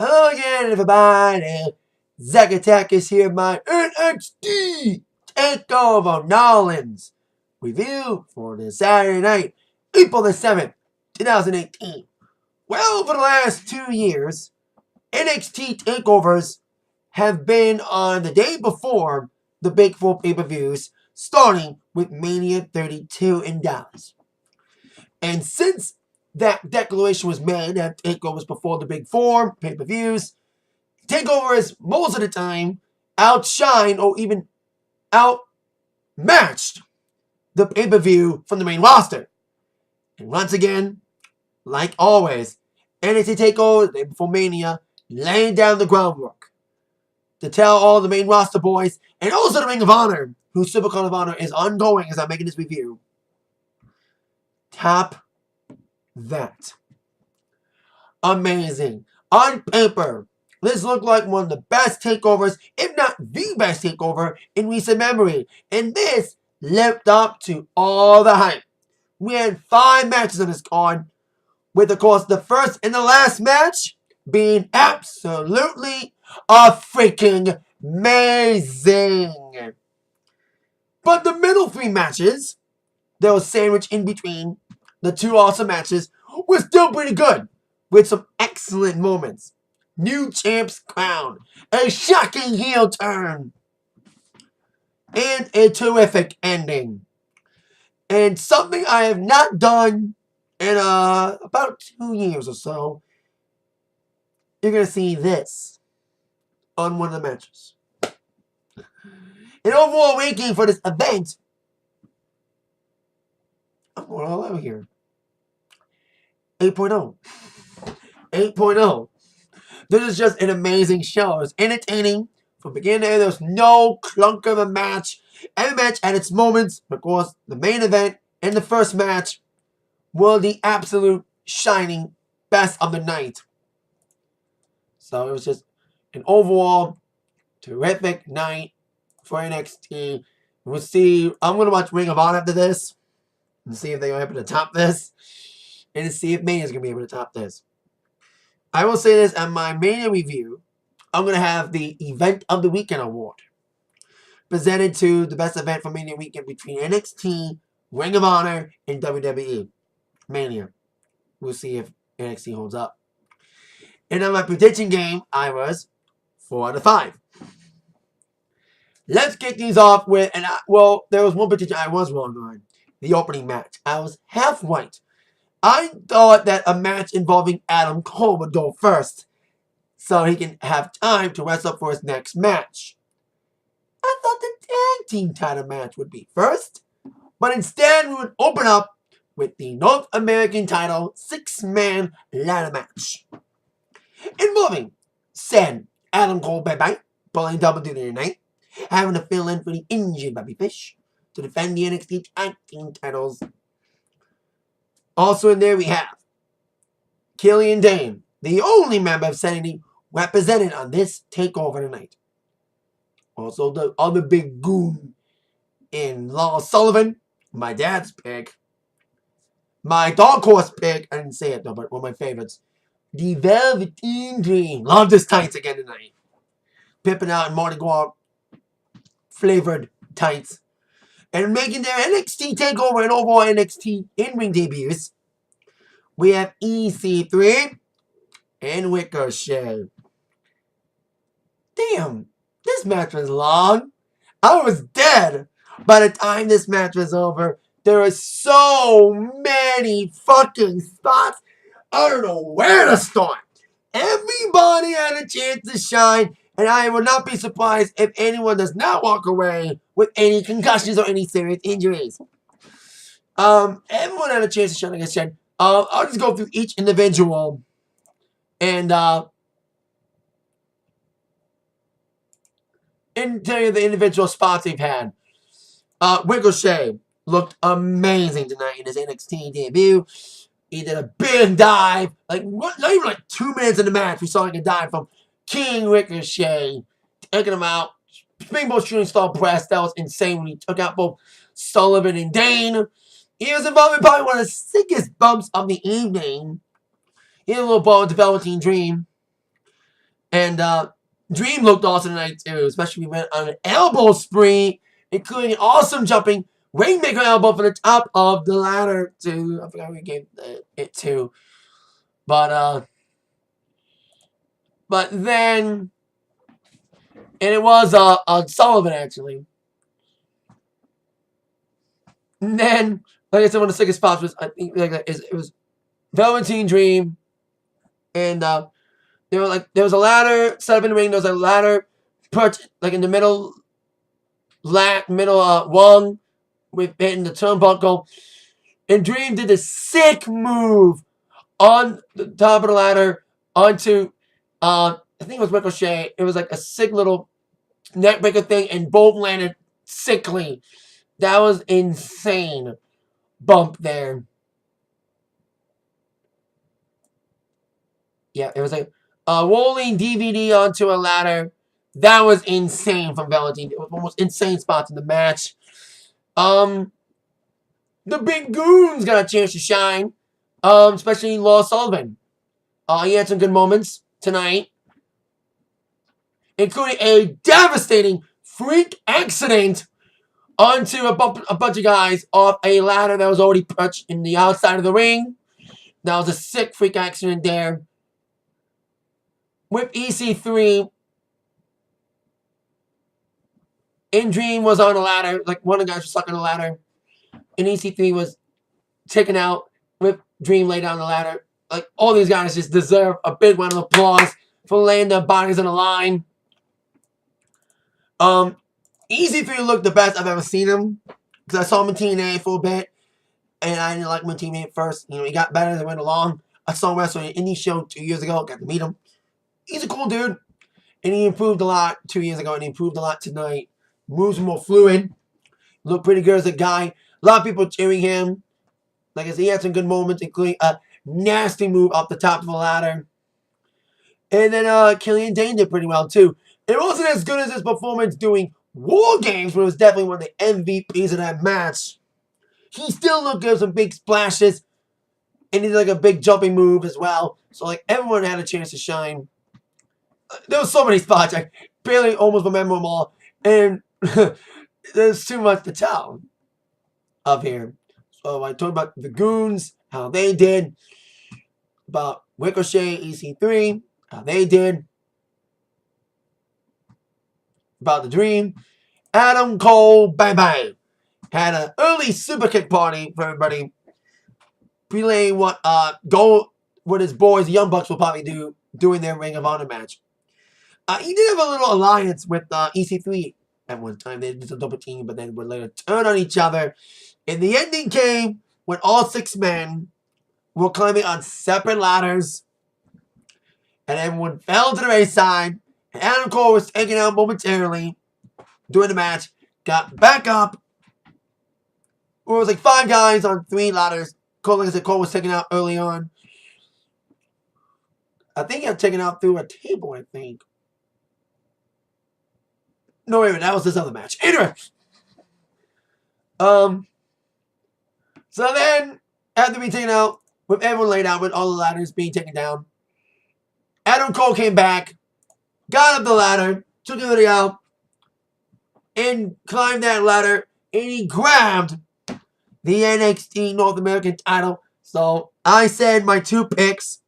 Hello again, everybody. Zack Attack is here, my Nxt Takeover Nolans review for the Saturday night, April the 7th, 2018. Well, for the last 2 years, NXT Takeovers have been on the day before the Big Four pay-per-views, starting with Mania 32 in Dallas. And since that declaration was made that takeovers before the Big Four pay-per-views, takeovers most of the time outshine or even outmatched the pay-per-view from the main roster. And once again, like always, NXT Takeover the day before Mania, laying down the groundwork to tell all the main roster boys and also the Ring of Honor, whose Supercard of Honor is ongoing as I'm making this review. Top that. Amazing. On paper, this looked like one of the best takeovers, if not the best takeover in recent memory. And this lived up to all the hype. We had 5 matches on this card, with of course the first and the last match being absolutely freaking amazing. But the middle 3 matches, that was sandwiched in between the 2 awesome matches, were still pretty good, with some excellent moments. New champ's crown, a shocking heel turn, and a terrific ending. And something I have not done in about 2 years or so. You're going to see this on one of the matches. An overall ranking for this event, I'm going all out here. 8.0. 8.0. This is just an amazing show. It was entertaining from beginning to end. There was no clunk of a match. Every match had its moments. Of course, the main event and the first match were the absolute shining best of the night. So it was just an overall terrific night for NXT. We'll see. I'm going to watch Ring of Honor after this and see if they're able to top this. And to see if Mania is going to be able to top this. I will say this on my Mania review. I'm going to have the Event of the Weekend award presented to the best event for Mania weekend between NXT, Ring of Honor, and WWE. Mania. We'll see if NXT holds up. And on my prediction game, I was 4 out of 5. Let's get these off with, well, there was one prediction I was wrong on. The opening match. I was half right. I thought that a match involving Adam Cole would go first, so he can have time to rest up for his next match. I thought the tag team title match would be first, but instead we would open up with the North American title 6-man ladder match. Involving Cien, Adam Cole, bye-bye, pulling WWE tonight, having to fill in for the injured Bobby Fish to defend the NXT tag team titles. Also in there we have Kilian Dane, the only member of Sanity represented on this takeover tonight. Also the other big goon in Lars Sullivan, my dad's pick. My dark horse pick, I didn't say it though, but one of my favorites. The Velveteen Dream. Love this tights again tonight. Pipping out in Mardi Gras flavored tights. And making their NXT Takeover and overall NXT in-ring debuts, we have EC3 and Ricochet. Damn, this match was long. I was dead by the time this match was over. There are so many fucking spots. I don't know where to start. Everybody had a chance to shine. And I would not be surprised if anyone does not walk away with any concussions or any serious injuries. Everyone had a chance to shine, like I said. I'll just go through each individual and tell you the individual spots they've had. Ricochet looked amazing tonight in his NXT debut. He did a big dive. Not even like 2 minutes in the match, we saw like a dive from King Ricochet, taking him out. Springboard shooting star press. That was insane when he took out both Sullivan and Dane. He was involved in probably one of the sickest bumps of the evening. He had a little ball with the Velveteen Dream. And Dream looked awesome tonight too, especially we went on an elbow spree, including awesome jumping Rainmaker elbow from the top of the ladder to, I forgot who he gave it to. But then, and it was Sullivan actually. And then, like I said, one of the sickest spots was, I think, it was Velveteen Dream, and there was a ladder set up in the ring. There was a ladder perched like in the middle rung with hitting the turnbuckle, and Dream did a sick move on the top of the ladder onto I think it was Ricochet. It was like a sick little neckbreaker thing, and both landed sickly. That was insane bump there. Yeah, it was like a rolling DVD onto a ladder. That was insane from Velveteen. It was almost insane spots in the match. The big goons got a chance to shine. Especially Lars Sullivan. He had some good moments tonight, including a devastating freak accident onto a bunch of guys off a ladder that was already perched in the outside of the ring. That was a sick freak accident there. With EC3, and Dream was on a ladder. Like, one of the guys was stuck on a ladder. And EC3 was taken out with Dream laid down the ladder. Like, all these guys just deserve a big round of applause for laying their bodies on the line. EC3 looked the best I've ever seen him. Because I saw him in TNA for a bit. And I didn't like him in TNA at first. You know, he got better as it went along. I saw him wrestle in an indie show 2 years ago. Got to meet him. He's a cool dude. And he improved a lot 2 years ago. And he improved a lot tonight. Moves more fluid. Looked pretty good as a guy. A lot of people cheering him. Like I said, he had some good moments, including a nasty move off the top of the ladder. And then Kilian Dane did pretty well, too. It wasn't as good as his performance doing War Games, but it was definitely one of the MVPs of that match. He still looked good with some big splashes. And he did like a big jumping move as well. So, like, everyone had a chance to shine. There were so many spots. I barely almost remember them all. And there's too much to tell up here. So I talked about the goons, how they did. About Ricochet, EC3, how they did. About the Dream. Adam Cole, bang bang. Had an early super kick party for everybody. Relaying what his boys, the Young Bucks, will probably do during their Ring of Honor match. He did have a little alliance with EC3 at one time. They did a double team, but then would later turn on each other. And the ending came when all 6 men were climbing on separate ladders. And everyone fell to the wayside. And Adam Cole was taken out momentarily during the match. Got back up. It was like 5 guys on 3 ladders. Like I said, Cole was taken out early on. I think he got taken out through a table, I think. No, wait a minute. That was this other match. Anyway. So then, after being taken out, with everyone laid out, with all the ladders being taken down, Adam Cole came back, got up the ladder, took the video out, and climbed that ladder, and he grabbed the NXT North American title. So, I said my 2 picks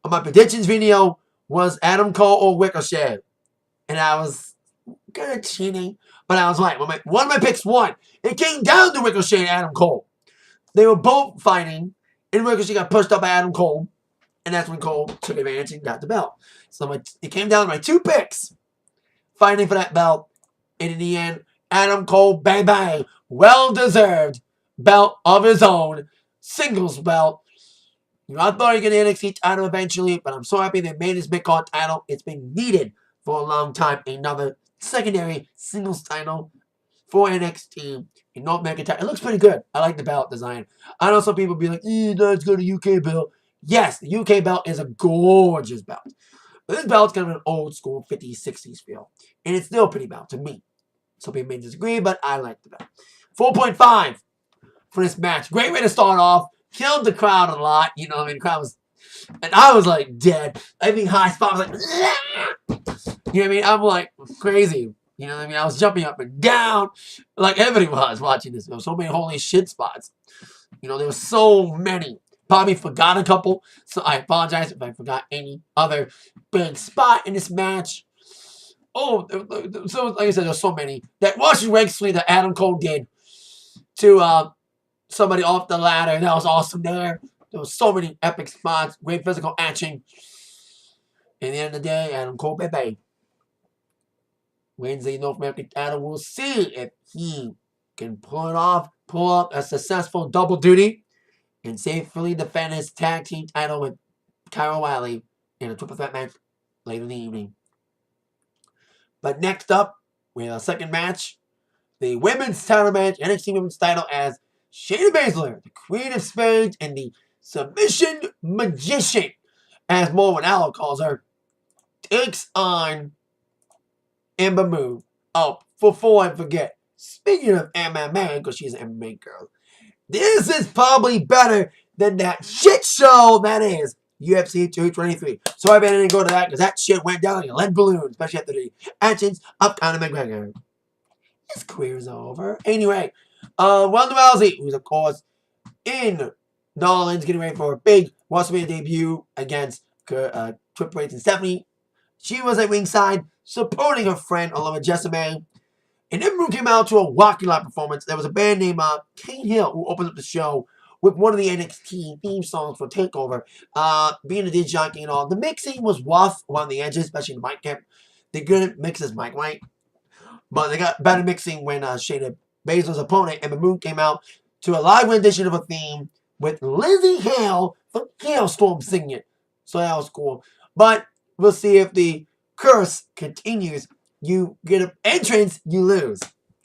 on my predictions video was Adam Cole or Ricochet. And I was kind of cheating, but I was right. One of my picks won. It came down to Ricochet and Adam Cole. They were both fighting, and Ricochet got pushed up by Adam Cole, and that's when Cole took advantage and got the belt. So it came down to my 2 picks fighting for that belt, and in the end, Adam Cole, bang bang, well-deserved belt of his own, singles belt. You know, I thought he'd get an NXT title eventually, but I'm so happy they made his Mid-Card title. It's been needed for a long time. Another secondary singles title for NXT in North American title. It looks pretty good. I like the belt design. I know some people be like, let's go to UK belt. Yes, the UK belt is a gorgeous belt. But this belt's kind of an old school 50s, 60s feel. And it's still a pretty belt to me. Some people may disagree, but I like the belt. 4.5 for this match. Great way to start off. Killed the crowd a lot. You know, I mean, the crowd was... And I was like dead. I think High Spot was like... You know what I mean? I'm like crazy. You know what I mean? I was jumping up and down like everybody was watching this. There were so many holy shit spots. You know, there were so many. Probably forgot a couple, so I apologize if I forgot any other big spot in this match. Oh, so like I said, there's so many. That Washington Wrexley that Adam Cole did to somebody off the ladder. That was awesome there. There was so many epic spots, great physical action. In the end of the day, Adam Cole, baby. Wednesday, North American title. We'll see if he can pull up a successful double duty, and safely defend his tag team title with Kyle O'Reilly in a triple threat match later in the evening. But next up, we have a second match. The women's title match, NXT women's title, as Shayna Bazler, the Queen of Spades, and the Submission Magician, as Morgan Allen calls her, takes on Ember Moon. Oh, before I forget, speaking of MMA, because she's an MMA girl, this is probably better than that shit show that is UFC 223. So I better didn't go to that because that shit went down like a lead balloon, especially after the actions of Conor McGregor. His career's over. Anyway, Ronda Rousey, who's of course in Nolans, getting ready for a big WrestleMania debut against Triple H and Stephanie. She was at ringside supporting her friend along with Jessamy. And everyone came out to a walking lot performance. There was a band named Kane Hill who opened up the show with one of the NXT theme songs for TakeOver. Being a DJ jockey and all. The mixing was rough around the edges, especially the mic camp. They couldn't mix his mic right. But they got better mixing when Shayna Baszler's opponent, Ember Moon, came out to a live rendition of a theme with Lizzie Hale from Hailstorm singing it. So that was cool. But we'll see if the curse continues. You get an entrance, you lose.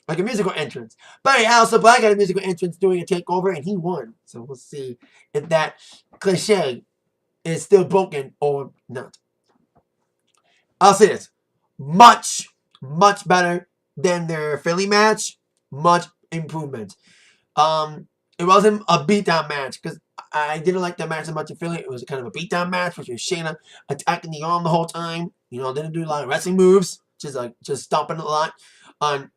Like a musical entrance. But Alister Black got a musical entrance doing a takeover, and he won. So we'll see if that cliche is still broken or not. I'll say this. Much, much better than their Philly match. Much improvement. It wasn't a beatdown match, because I didn't like that match as much in Philly. It was kind of a beatdown match, which was Shayna attacking the arm the whole time. You know, didn't do a lot of wrestling moves. Just stomping a lot on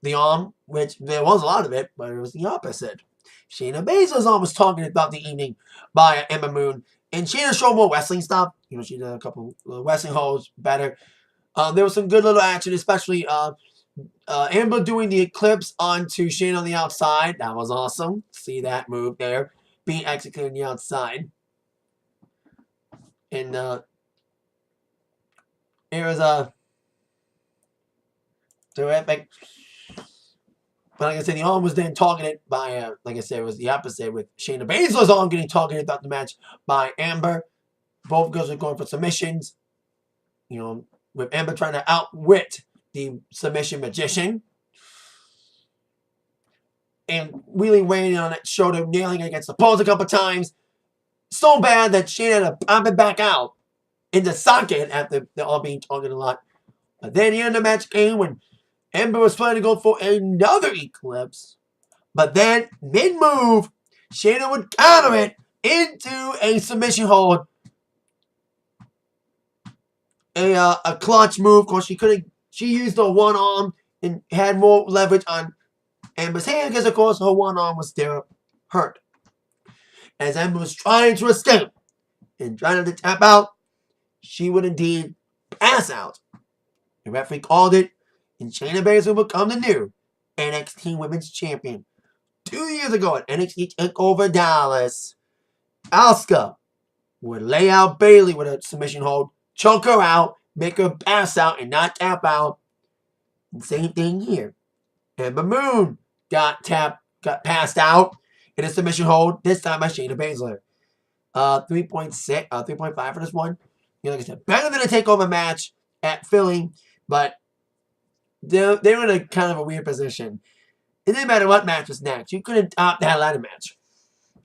the arm, which there was a lot of it, but it was the opposite. Shayna Baszler's arm was targeted throughout the evening by Ember Moon, and Shayna showed more wrestling stuff. You know, she did a couple wrestling holds better. There was some good little action, especially Ember doing the Eclipse onto Shayna on the outside. That was awesome. See that move there being executed on the outside. And it was a terrific. But like I said, the arm was then targeted by, like I said, it was the opposite with Shayna Baszler's arm getting targeted throughout the match by Ember. Both girls were going for submissions. You know, with Ember trying to outwit the submission magician. And really waiting on that shoulder, nailing it against the post a couple times. So bad that Shayna had to pop it back out in the socket after they're all being targeted a lot. But then the end of the match came when Ember was trying to go for another Eclipse. But then, mid-move, Shayna would counter it into a submission hold. A clutch move. Of course, she used her one arm and had more leverage on Ember's hand because, of course, her one arm was still hurt. As Ember was trying to escape and trying to tap out, she would indeed pass out. The referee called it, and Shayna Baszler will become the new NXT Women's Champion. 2 years ago at NXT Takeover Dallas, Asuka would lay out Bayley with a submission hold, choke her out, make her pass out, and not tap out. And same thing here. Ember Moon got passed out in a submission hold, this time by Shayna Baszler. 3.5 for this one. You know, like I said, better than a takeover match at Philly, but they were in a kind of a weird position. It didn't matter what match was next. You couldn't top that ladder match.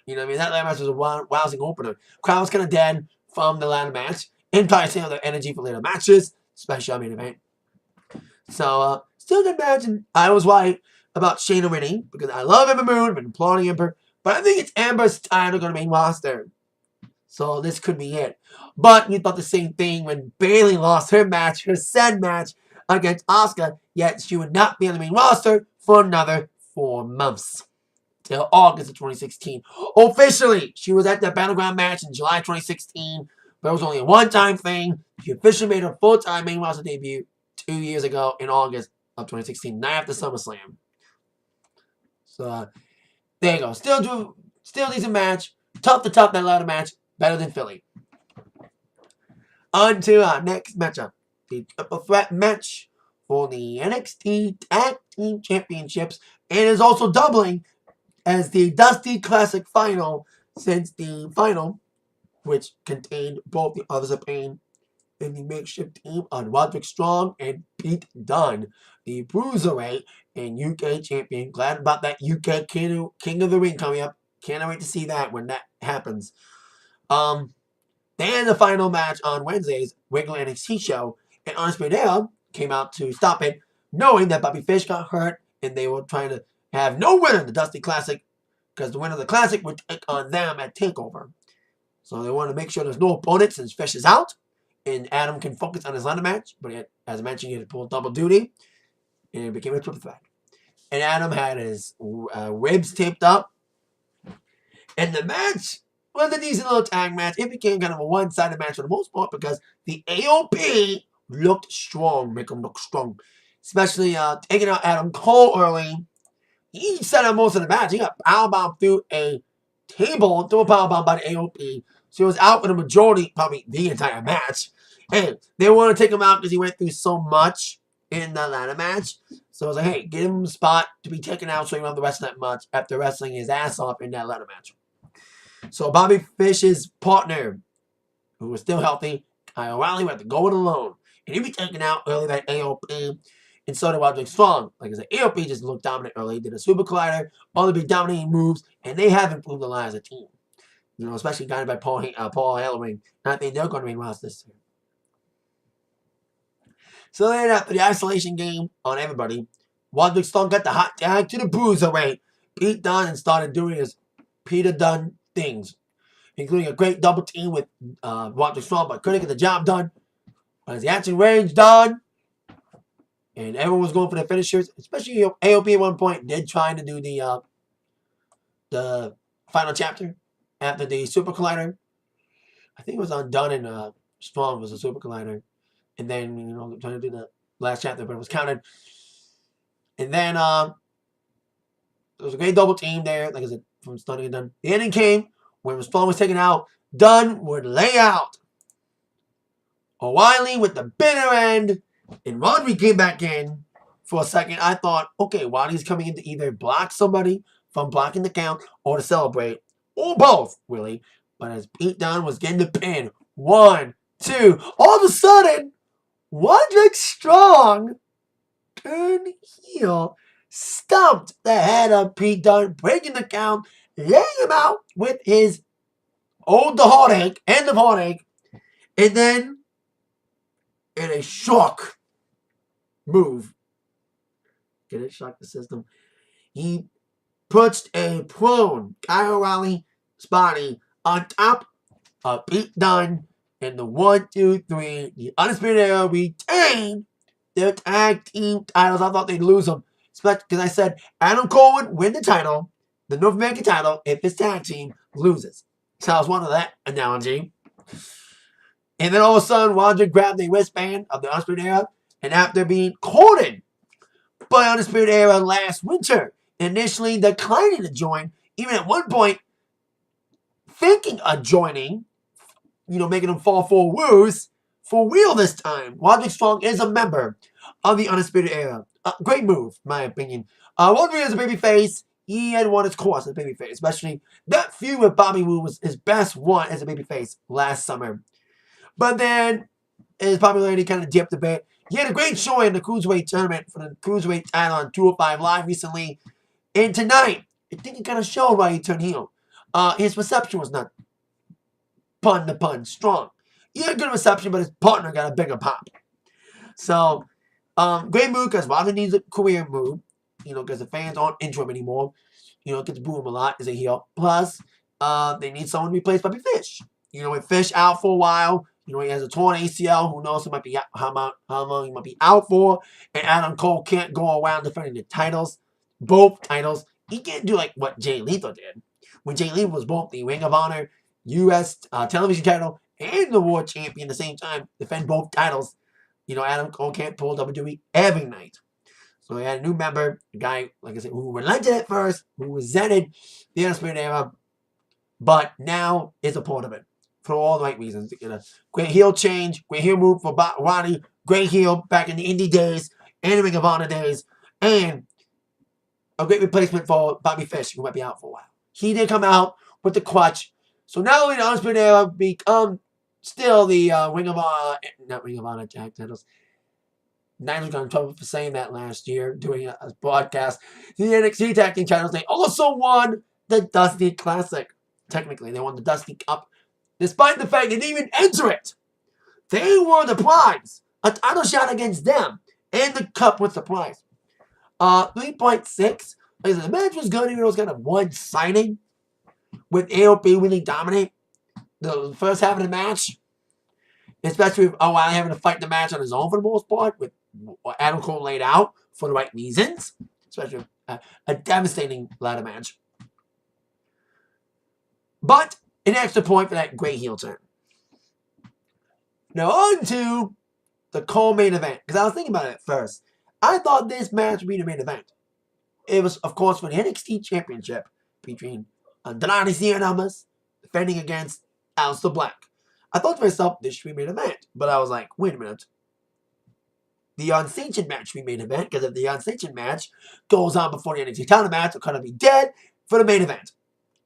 You know what I mean? That ladder match was a rousing opener. Crowd was kind of dead from the ladder match. And probably saving their energy for later matches, especially on main event. So, still good match. And I was right about Shayna winning because I love Ember Moon. I've been applauding Ember. But I think it's Amber's title going to main roster. So this could be it. But you thought the same thing when Bayley lost her match, her said match against Asuka, yet she would not be on the main roster for another 4 months. Till August of 2016. Officially, she was at the Battleground match in July 2016, but it was only a one-time thing. She officially made her full-time main roster debut 2 years ago in August of 2016, night after SummerSlam. So, there you go. Still decent match. Tough to top that ladder match. Better than Philly. On to our next matchup. The triple threat match for the NXT Tag Team Championships. It is also doubling as the Dusty Classic Final, since the final, which contained both the Others of Pain and the makeshift team on Roderick Strong and Pete Dunne, the Bruiserweight and UK champion. Glad about that UK King of the Ring coming up. Can't wait to see that when that happens. Then the final match on Wednesday's regular NXT show, and Undisputed Era came out to stop it, knowing that Bobby Fish got hurt and they were trying to have no winner in the Dusty Classic because the winner of the Classic would take on them at TakeOver. So they wanted to make sure there's no opponent since Fish is out and Adam can focus on his ladder match. But as I mentioned, he had to pull double duty and it became a triple threat. And Adam had his ribs taped up. And the match was a decent little tag match. It became kind of a one-sided match for the most part because the AOP looked strong, make them look strong. Especially taking out Adam Cole early. He set up most of the match. He got powerbombed through a table, through a powerbomb by the AOP. So he was out for the majority, probably the entire match. And they want to take him out because he went through so much in the ladder match. So I was like, hey, give him a spot to be taken out so he won't have to wrestle that much after wrestling his ass off in that ladder match. So Bobby Fish's partner, who was still healthy, Kyle O'Reilly, went to go it alone. And he'd be taken out early that AOP. And so did Roderick Strong. Like I said, AOP just looked dominant early, did a super collider, all the big dominating moves, and they have improved a lot as a team. You know, especially guided by Paul Ellering. I think they're going to be lost this year. So then after the isolation game on everybody, Roderick Strong got the hot tag to the Bruiserweight. Pete Dunne and started doing his Peter Dunne things, including a great double team with Roderick Strong, but couldn't get the job done. But as the action range done, and everyone was going for the finishers, especially AOP at one point did try to do the final chapter after the Super Collider. I think it was on Dunne and Strong was a Super Collider. And then, you know, trying to do the last chapter, but it was counted. And then there was a great double team there, like I said, from Stunning and Dunne. The ending came when Strong was taken out. Dunne would lay out O'Reilly with the bitter end. And Roderick came back in for a second. I thought, okay, Roddy's coming in to either block somebody from blocking the count or to celebrate. Or both, really. But as Pete Dunne was getting the pin, 1, 2, all of a sudden, Roderick Strong turned heel, stumped the head of Pete Dunne, breaking the count, laying him out with his end of heartache, and then in a shock move, get it, shock the system, he puts a prone Kyle O'Reilly's body on top of Pete Dunne. And the 1, 2, 3, the Undisputed Era retained their tag team titles. I thought they'd lose them. Especially because I said Adam Cole would win the title, the North American title, if his tag team loses. So I was one of that analogy. And then all of a sudden, Roderick grabbed the wristband of the Undisputed Era. And after being courted by Undisputed Era last winter, initially declining to join, even at one point thinking of joining, you know, making him fall for woos for real this time. Roderick Strong is a member of the Undisputed Era. Great move, in my opinion. Roderick is a babyface. He had won his course as a babyface, especially that feud with Bobby Roode was his best one as a babyface last summer. But then his popularity kind of dipped a bit. He had a great show in the Cruiserweight tournament for the Cruiserweight title on 205 Live recently. And tonight, I think he kind of showed why he turned heel. His reception was not strong. He had good reception, but his partner got a bigger pop. So, great move because Roderick needs a career move, you know, because the fans aren't into him anymore. You know, it gets boo him a lot as a heel. Plus, they need someone to replace Bobby Fish. with Fish out for a while. He has a torn ACL. Who knows? He might be out, how long he might be out for. And Adam Cole can't go around defending the titles, both titles. He can't do like what Jay Lethal did. When Jay Lethal was both the Ring of Honor U.S. Television title and the World Champion at the same time, defend both titles. Adam Cole can't pull WWE every night. So he had a new member, a guy, like I said, who relented at first, who resented the Undisputed Era, but now is a part of it for all the right reasons. Great heel change, great heel move for Roddy, great heel back in the indie days and the Ring of Honor days, and a great replacement for Bobby Fish, who might be out for a while. He did come out with the clutch. So not only the Undisputed Era become still the Ring of Honor tag titles. Niners got in trouble for saying that last year, doing a broadcast. The NXT Tag Team titles, they also won the Dusty Classic. Technically, they won the Dusty Cup, despite the fact they didn't even enter it. They won the prize. A title shot against them, and the cup with the prize. 3.6. Like I said, the match was good, even though it was kind of one-sided, with AOP really dominate the first half of the match. Especially with O'Reilly having to fight the match on his own for the most part, with what Adam Cole laid out for the right reasons. Especially a devastating ladder match. But an extra point for that great heel turn. Now on to the co-main event. Because I was thinking about it at first. I thought this match would be the main event. It was, of course, for the NXT Championship between Andrade, Cien, and Almas defending against Alister Black. I thought to myself, this should be main event. But I was like, wait a minute. The Unsanctioned match should be main event, because if the Unsanctioned match goes on before the NXT title match, it'll kind of be dead for the main event.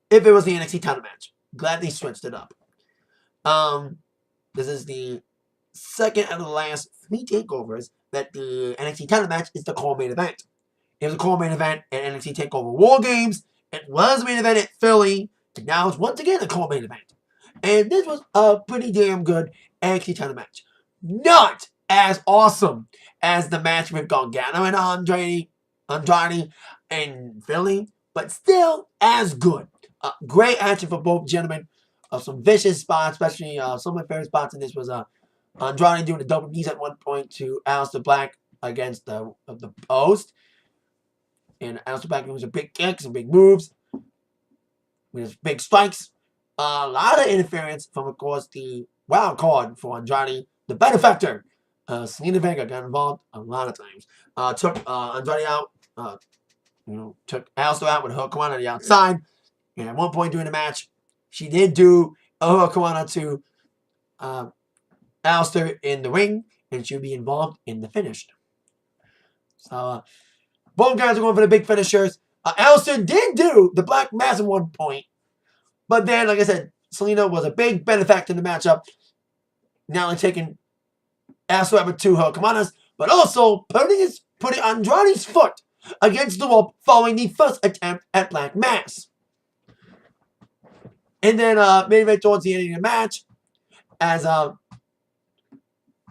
If it was the NXT title match. Glad they switched it up. This is the second out of the last 3 takeovers that the NXT title match is the core main event. It was a core main event at NXT Takeover War Games. It was a main event at Philly. And now it's once again a core main event. And this was a pretty damn good NXT title match. Not as awesome as the match with Gargano and Andrade in Philly, but still as good. Great action for both gentlemen. Some vicious spots, especially some of my favorite spots in this was Andrade doing the double knees at one point to Alister Black against the post. And Alister Black doing some big kicks and big moves with big strikes. A lot of interference from, of course, the wild card for Andrade. The benefactor, Zelina Vega, got involved a lot of times. Took Andrade out, took Alister out with a hook on the outside. And at one point during the match, she did do a hurricanrana to Alister in the ring, and she'll be involved in the finish. So, both guys are going for the big finishers. Alister did do the Black Mass at one point, but then, like I said, Zelina was a big benefactor in the matchup. Not only taking Alister out with 2 hurricanranas, but also putting Andrade's foot against the wall following the first attempt at Black Mass. And then main event towards the end of the match, as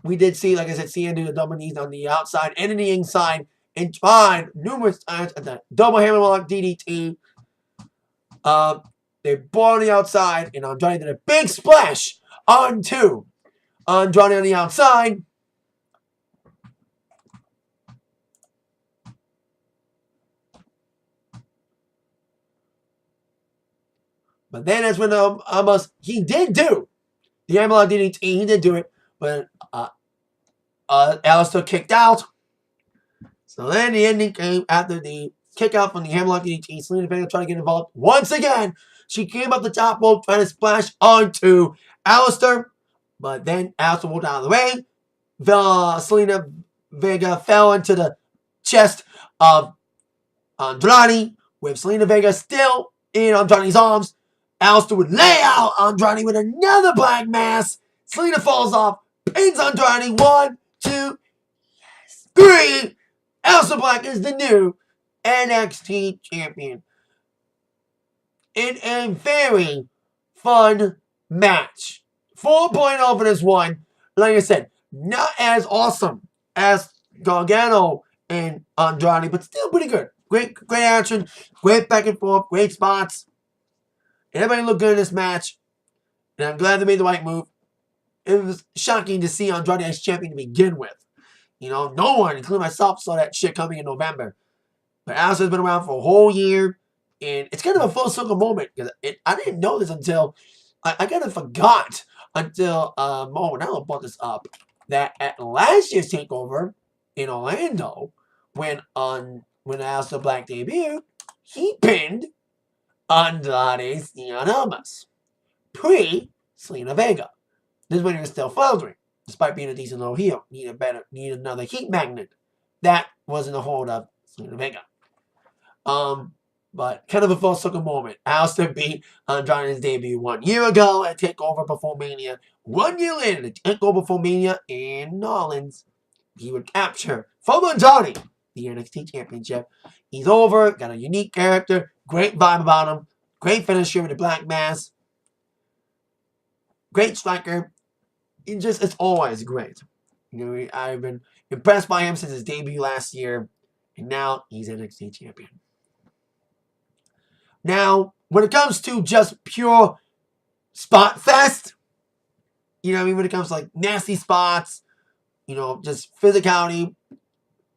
we did see, like I said, Cien do the double knees on the outside and in the inside, and tried numerous times at the double hammerlock DDT. They brought on the outside, and Andrade did a big splash onto Andrade on the outside. But then that's when Almas, he did do the hammerlock DDT. He did do it, but Alister kicked out. So then the ending came after the kick out from the hammerlock DDT. Zelina Vega tried to get involved once again. She came up the top rope trying to splash onto Alister, but then Alister rolled out of the way. Zelina Vega fell into the chest of Andrade, with Zelina Vega still in Andrade's arms. Alister would lay out Andrade with another Black Mass. Zelina falls off, pins Andrade. 1, 2, 3. Alister Black is the new NXT champion. In a very fun match. 4.0 for this one. Like I said, not as awesome as Gargano and Andrade, but still pretty good. Great action, great back and forth, great spots. And everybody looked good in this match. And I'm glad they made the right move. It was shocking to see Andrade as champion to begin with. You know, no one, including myself, saw that shit coming in November. But Alister's been around for a whole year. And it's kind of a full circle moment. Because I didn't know this until... I kind of forgot until now I brought this up. That at last year's TakeOver in Orlando, when Alister Black debuted, he pinned Andrade Cien Almas. Pre-Selena Vega. This is when he was still floundering, despite being a decent little heel. Need another heat magnet. That wasn't a hold of Selena Vega. But kind of a full circle moment. Alister beat Andrade's debut 1 year ago at TakeOver before Mania. 1 year later, at TakeOver before Mania in New Orleans, he would capture from Andrade the NXT Championship. He's over, got a unique character, great vibe about him, great finisher with the Black Mass, great striker. It's always great. You know, I've been impressed by him since his debut last year, and now he's NXT champion. Now, when it comes to just pure spot fest, you know what I mean, when it comes to like nasty spots, you know, just physicality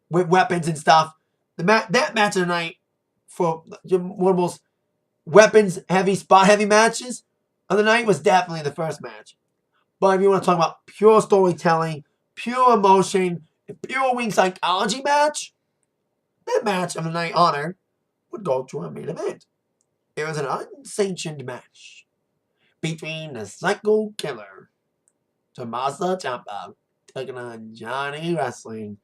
with weapons and stuff, that match of the night for one of the most weapons-heavy, spot-heavy matches of the night was definitely the first match. But if you want to talk about pure storytelling, pure emotion, pure wing psychology match, that match of the night honor would go to a main event. It was an unsanctioned match between the Psycho Killer, Tomasso Ciampa, taking on Johnny Wrestling,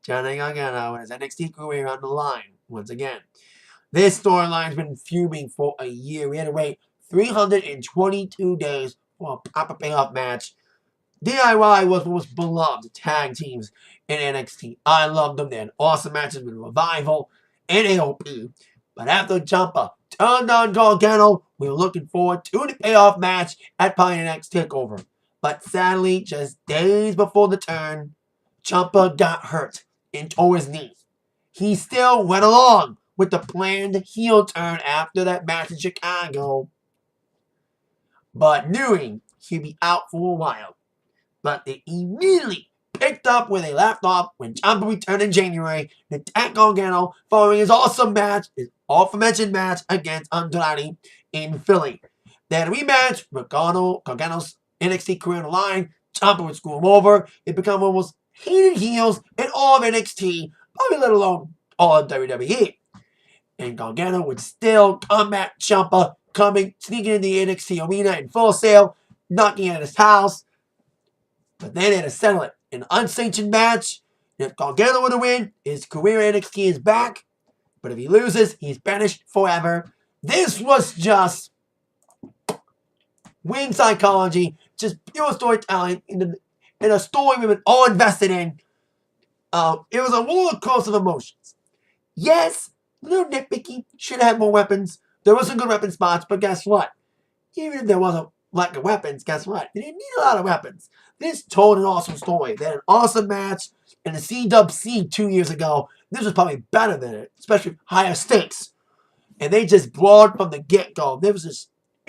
Johnny Gargano, and his NXT career on the line once again. This storyline's been fuming for a year. We had to wait 322 days for a proper payoff match. DIY was most beloved tag teams in NXT. I loved them. They had awesome matches with Revival and AOP. But after Ciampa turned on Gargano, we were looking forward to the payoff match at probably the next TakeOver. But sadly, just days before the turn, Ciampa got hurt and tore his knee. He still went along with the planned heel turn after that match in Chicago, but knowing he'd be out for a while. But they immediately picked up where they left off when Ciampa returned in January to attack Gargano following his awesome match, his aforementioned match against Andrade in Philly. They had a rematch with Gargano's NXT career on the line. Ciampa would screw him over. It become almost hated heels in all of NXT, probably let alone all of WWE. And Gargano would still come at Ciampa, sneaking in the NXT arena in Full Sail, knocking at his house. But then they had to settle it. An unsanctioned match. If Gargano were to win, his career in NXT is back. But if he loses, he's banished forever. This was just wing psychology, just pure storytelling in a story we've been all invested in. It was a roller coaster of emotions. Yes, a little nitpicky. Should have had more weapons. There were some good weapon spots, but guess what? Even if there wasn't lack of weapons, guess what? They didn't need a lot of weapons. This told an awesome story. They had an awesome match in the CWC 2 years ago. This was probably better than it, especially higher stakes. And they just brawled from the get-go. It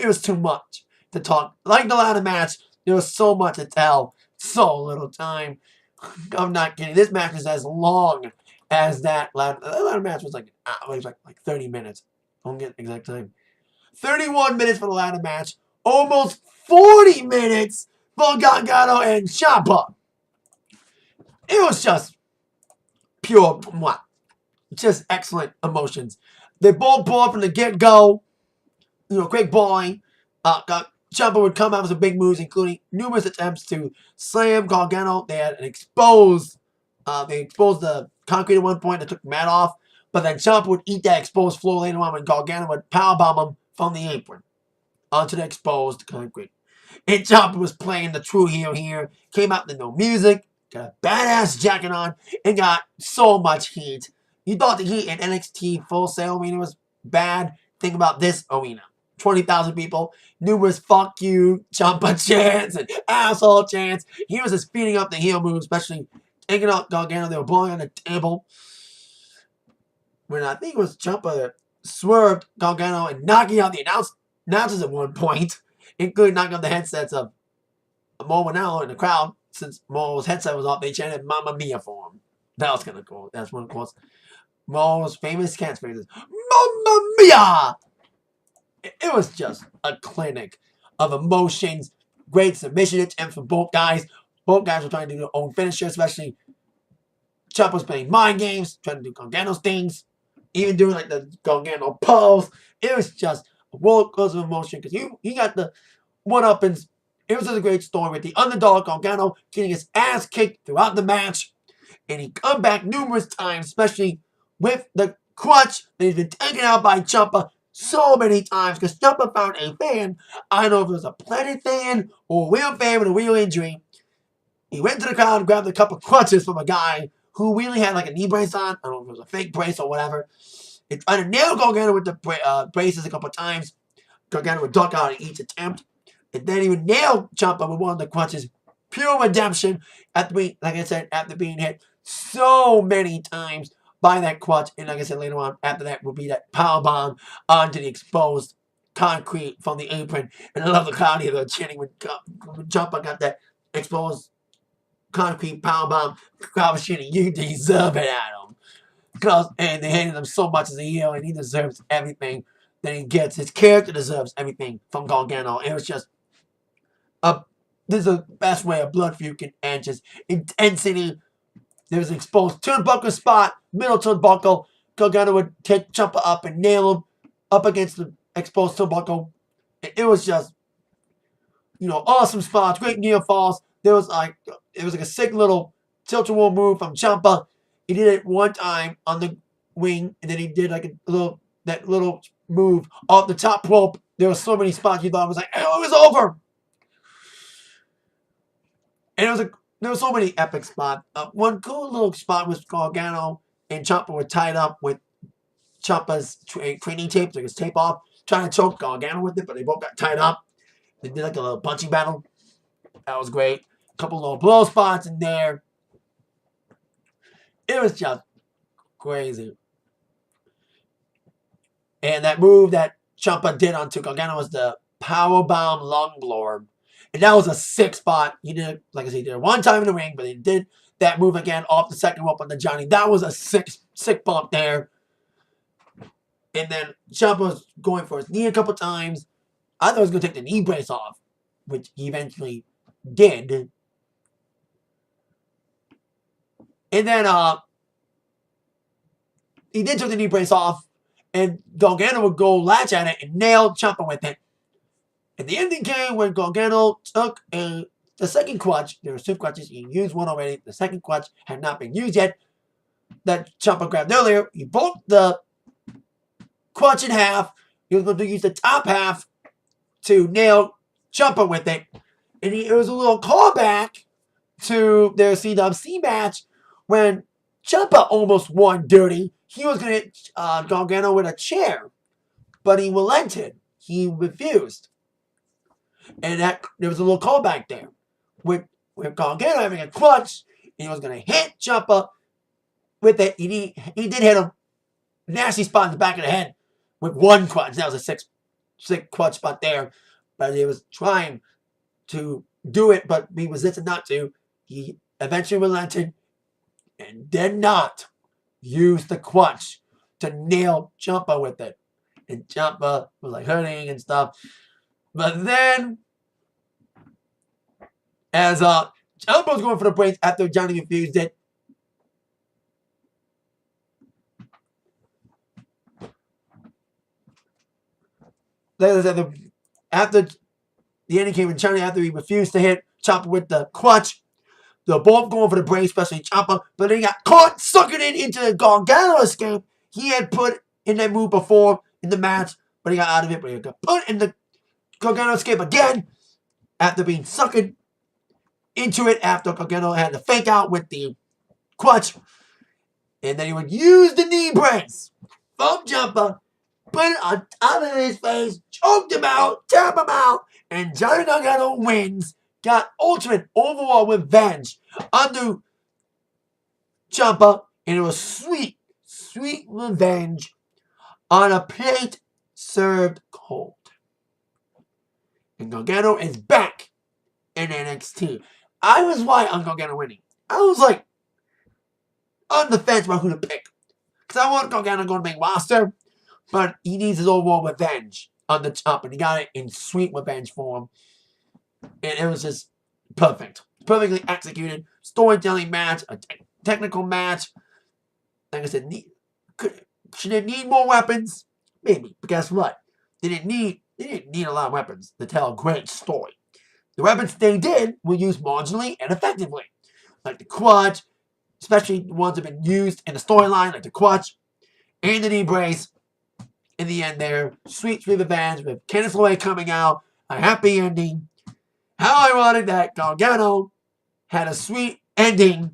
was too much to talk. Like the ladder match, there was so much to tell. So little time. I'm not kidding. This match is as long as that ladder match was like 30 minutes. I don't get the exact time. 31 minutes for the ladder match. Almost 40 minutes for Gargano and Ciampa. It was just pure, just excellent emotions. They both brawled from the get-go. You know, great brawling. Ciampa would come out with some big moves, including numerous attempts to slam Gargano. They had exposed the concrete at one point that took the mat off. But then Ciampa would eat that exposed floor later on when Gargano would powerbomb him from the apron onto the exposed concrete. And Ciampa was playing the true heel here. Came out with no music, got a badass jacket on, and got so much heat. You thought the heat in NXT Full Sail Arena was bad? Think about this arena. 20,000 people, numerous fuck you, Ciampa chants, and asshole chants. He was just speeding up the heel move, especially taking out Gargano. They were blowing on the table. When I think it was Ciampa that swerved Gargano and knocking out the announcers at one point. including knocking off the headsets of Mo in the crowd. Since Mo's headset was off, they chanted "Mamma Mia" for him. That was kind of cool. That's one of course Mo's famous catchphrases. "Mamma Mia!" It was just a clinic of emotions. Great submission attempt for both guys. Both guys were trying to do their own finisher, especially Ciampa was playing mind games, trying to do Gargano's things, even doing like the Gargano pose. It was just a roller coaster of emotion because he got the one-uppings. It was just a great story with the underdog Gargano getting his ass kicked throughout the match. And he come back numerous times, especially with the crutch that he's been taken out by Ciampa so many times because Ciampa found a fan. I don't know if it was a planted fan or a real fan with a real injury. He went to the crowd and grabbed a couple crutches from a guy who really had like a knee brace on. I don't know if it was a fake brace or whatever. He tried to nail Gargano with the braces a couple times. Gargano would duck out in each attempt. And then he would nail Ciampa with one of the crutches. Pure redemption after being, like I said, after being hit so many times by that crutch. And like I said later on, after that would be that power bomb onto the exposed concrete from the apron. And I love the crowd here, they're chanting when Ciampa got that exposed concrete power bomb. The crowd was chanting, "You deserve it, Adam." And they hated him so much as a heel, and he deserves everything that he gets. His character deserves everything from Gargano. It was just this is the best way a blood feud can end. Just intensity. There was an exposed turnbuckle spot, middle turnbuckle. Gargano would take Ciampa up and nail him up against the exposed turnbuckle. It was just, awesome spots, great near falls. It was like a sick little tilt-a-whirl move from Ciampa. He did it one time on the wing, and then he did like that little move off the top rope. There were so many spots you thought it was like, oh, it was over. And there were so many epic spots. One cool little spot was Gargano and Ciampa were tied up with Ciampa's training tape, took his tape off, trying to choke Gargano with it, but they both got tied up. They did like a little punching battle. That was great. A couple little blow spots in there. It was just crazy. And that move that Ciampa did onto Gargano was the powerbomb lung blower. And that was a sick spot. He did it, like I said, he did it one time in the ring, but he did that move again off the second rope on the Johnny. That was a sick bump there. And then Ciampa was going for his knee a couple times. I thought he was going to take the knee brace off, which he eventually did. And then he did take the knee brace off, and Gargano would go latch at it and nail Ciampa with it. And the ending came when Gargano took the second crutch. There were two crutches. He used one already. The second crutch had not been used yet. That Ciampa grabbed earlier. He broke the crutch in half. He was going to use the top half to nail Ciampa with it. And it was a little callback to their CWC match when Ciampa almost won dirty. He was going to hit Gargano with a chair, but he relented. He refused. And there was a little callback there with Gargano having a crutch, and he was going to hit Ciampa with it. He did hit him nasty spot in the back of the head with one crutch. That was a sick crutch spot there. But he was trying to do it, but he resisted not to. He eventually relented and did not use the crutch to nail Ciampa with it. And Ciampa was like hurting and stuff. But then, as Ciampa was going for the brace after Johnny refused it, after the ending came in Johnny, after he refused to hit Ciampa with the crutch, they're both going for the brace, especially Ciampa, but then he got caught sucking it into the Gargano escape he had put in that move before in the match, but he got out of it, but he got put in the Gargano escape again after being sucked into it after Gargano had to fake out with the crutch. And then he would use the knee brace from Ciampa, put it on top of his face, choked him out, tap him out, and Johnny Gargano wins. Got ultimate overall revenge under Ciampa, and it was sweet, sweet revenge on a plate served cold. And Gargano is back in NXT. I was white on Gargano winning. I was like on the fence about who to pick. Because I want Gargano to go to main roster, but he needs his overall revenge on the top, and he got it in sweet revenge form. And it was just perfect. Perfectly executed. Storytelling match, a technical match. Like I said, should it need more weapons? Maybe. But guess what? They didn't need a lot of weapons to tell a great story. The weapons they did were used marginally and effectively. Like the crutch, especially the ones that have been used in the storyline, like the crutch and the knee brace. In the end there, sweet revenge with Candice LeRae coming out, a happy ending. How ironic that Gargano had a sweet ending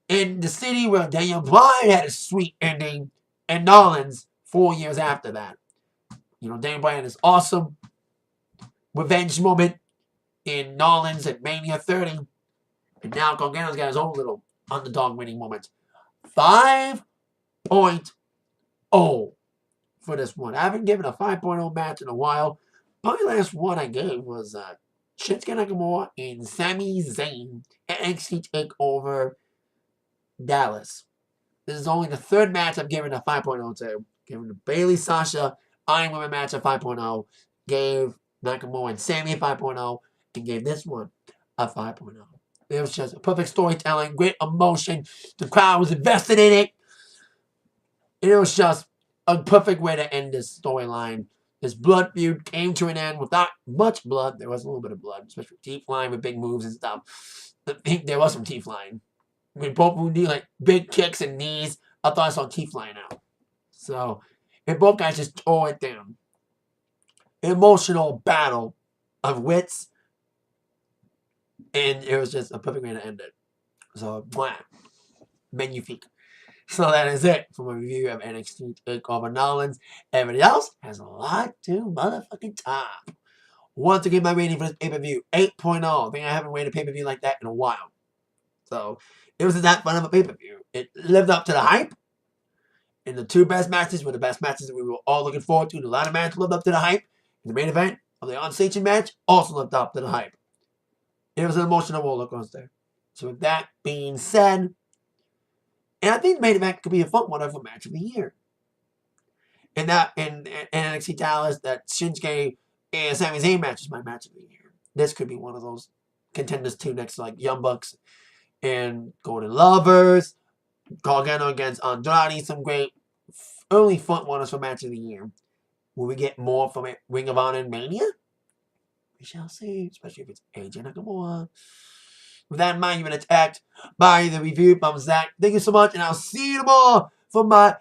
in the city where Daniel Bryan had a sweet ending in Nolans 4 years after that. You know, Daniel Bryan is awesome. Revenge moment in Nolans at Mania 30. And now Gargano's got his own little underdog winning moment. 5.0 for this one. I haven't given a 5.0 match in a while. Probably the last one I gave was Shinsuke Nakamura and Sami Zayn at Nxt Takeover Dallas. This is only the third match I've given a 5.0 to. Given the Bayley Sasha Iron Women match a 5.0. Gave Nakamura and Sami a 5.0. And gave this one a 5.0. It was just perfect storytelling, great emotion. The crowd was invested in it. And it was just a perfect way to end this storyline. This blood feud came to an end without much blood. There was a little bit of blood, especially teeth line with big moves and stuff. I think there was some teeth line. I mean, both would need like big kicks and knees. I thought I saw teeth flying out. So, and both guys just tore it down. An emotional battle of wits. And it was just a perfect way to end it. So, magnifique. So that is it for my review of NXT Takeover Nolans. Everybody else has a lot to motherfucking top. Once again, my rating for this pay-per-view, 8.0. I think I haven't rated a pay-per-view like that in a while. So, it was that fun of a pay-per-view. It lived up to the hype. And the two best matches were the best matches that we were all looking forward to. The ladder match lived up to the hype. And the main event of the Unsanctioned match also lived up to the hype. It was an emotional roller coaster. So with that being said, and I think the main event could be a fun one for match of the year. And that in NXT Dallas, that Shinsuke and Sami Zayn match is my match of the year. This could be one of those contenders too, next to like Young Bucks and Golden Lovers. Gargano against Andrade, some great early front runners for match of the year. Will we get more from it? Ring of Honor and Mania? We shall see, especially if it's AJ Nakamura. With that in mind, you've been attacked by the review from Zach. Thank you so much, and I'll see you tomorrow for my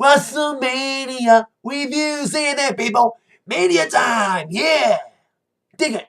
WrestleMania review. See you there, people. Mania time, yeah. Dig it.